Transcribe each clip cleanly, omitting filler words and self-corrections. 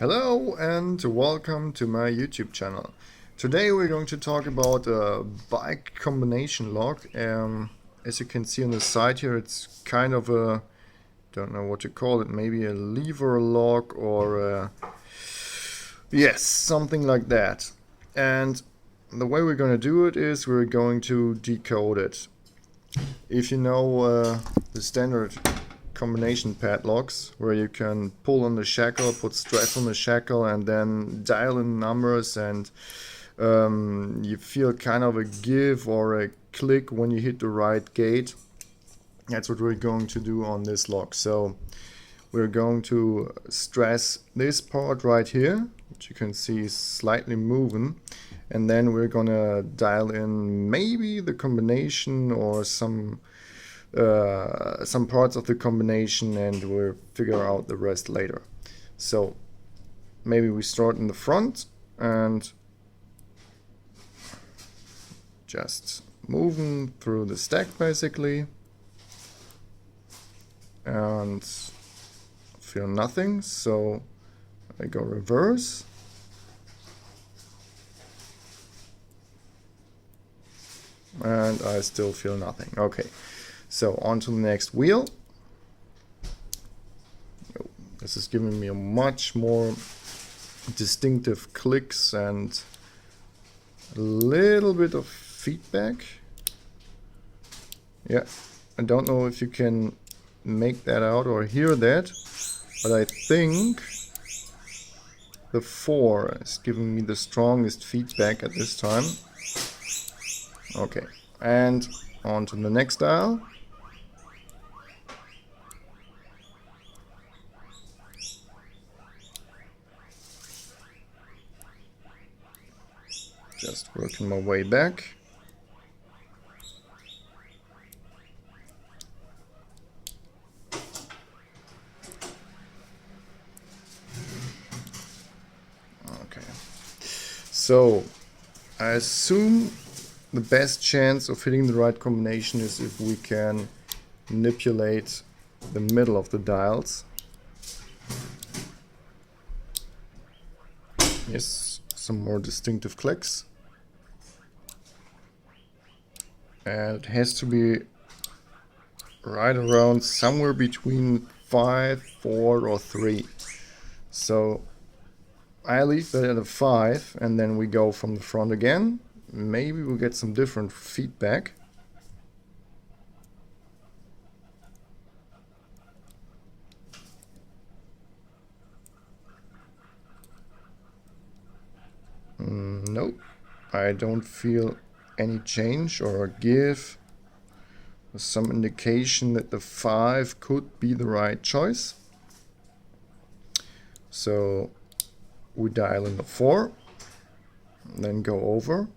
Hello and welcome to my YouTube channel. Today we're going to talk about a bike combination lock. As you can see on the side here, it's kind of a, don't know what to call it, maybe a lever lock or yes, something like that. And the way we're going to do it is we're going to decode it. If you know the standard combination padlocks where you can pull on the shackle, put stress on the shackle and then dial in numbers and you feel kind of a give or a click when you hit the right gate. That's what we're going to do on this lock. So we're going to stress this part right here, which you can see is slightly moving, and then we're gonna dial in maybe the combination or some parts of the combination, and we'll figure out the rest later. So maybe we start in the front and just moving through the stack basically, and feel nothing, so I go reverse. And I still feel nothing. Okay, so on to the next wheel. This is giving me a much more distinctive clicks and a little bit of feedback. Yeah, I don't know if you can make that out or hear that, but I think the 4 is giving me the strongest feedback at this time. Okay, and on to the next dial. Just working my way back. Okay, so I assume the best chance of hitting the right combination is if we can manipulate the middle of the dials. Yes, some more distinctive clicks. And it has to be right around somewhere between 5, 4 or 3. So I leave that at a 5 and then we go from the front again. Maybe we'll get some different feedback. Nope, I don't feel any change or give. There's some indication that the 5 could be the right choice. So we dial in the 4, then go over.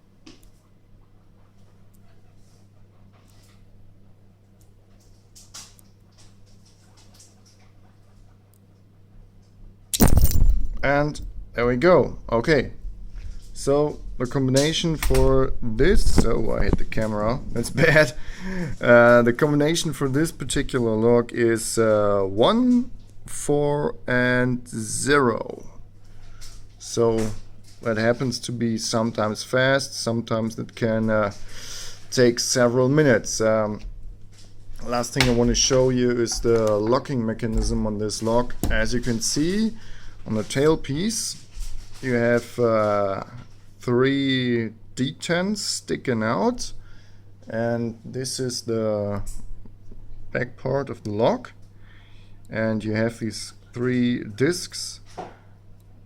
And there we go. Okay, so the combination for this, oh, I hit the camera, that's bad. The combination for this particular lock is 1, 4 and 0. So that happens to be sometimes fast, sometimes it can take several minutes. Last thing I want to show you is the locking mechanism on this lock. As you can see on the tailpiece, you have 3 detents sticking out, and this is the back part of the lock, and you have these 3 discs,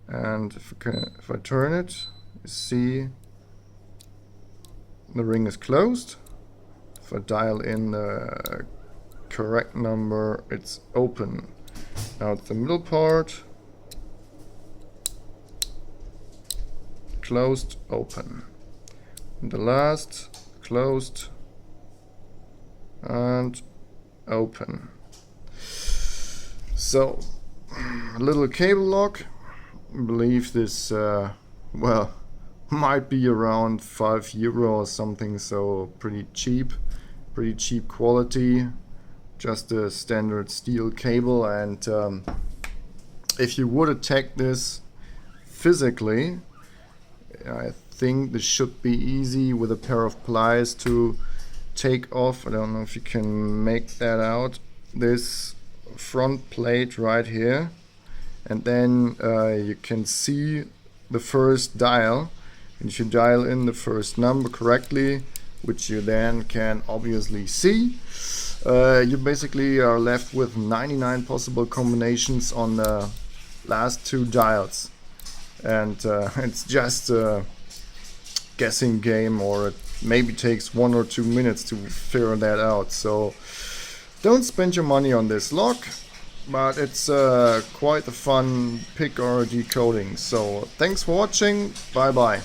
and if I turn it, you see the ring is closed. If I dial in the correct number, it's open. Now it's the middle part, closed, open. And the last, closed and open. So, a little cable lock. I believe this, well, might be around €5 or something, so pretty cheap quality. Just a standard steel cable, and If you would attack this physically, I think this should be easy with a pair of pliers to take off. I don't know if you can make that out. This front plate right here, and then you can see the first dial, and if you dial in the first number correctly, which you then can obviously see, you basically are left with 99 possible combinations on the last two dials, and it's just a guessing game, or it maybe takes 1 or 2 minutes to figure that out. So don't spend your money on this lock, but it's quite a fun pick or decoding. So thanks for watching, bye bye.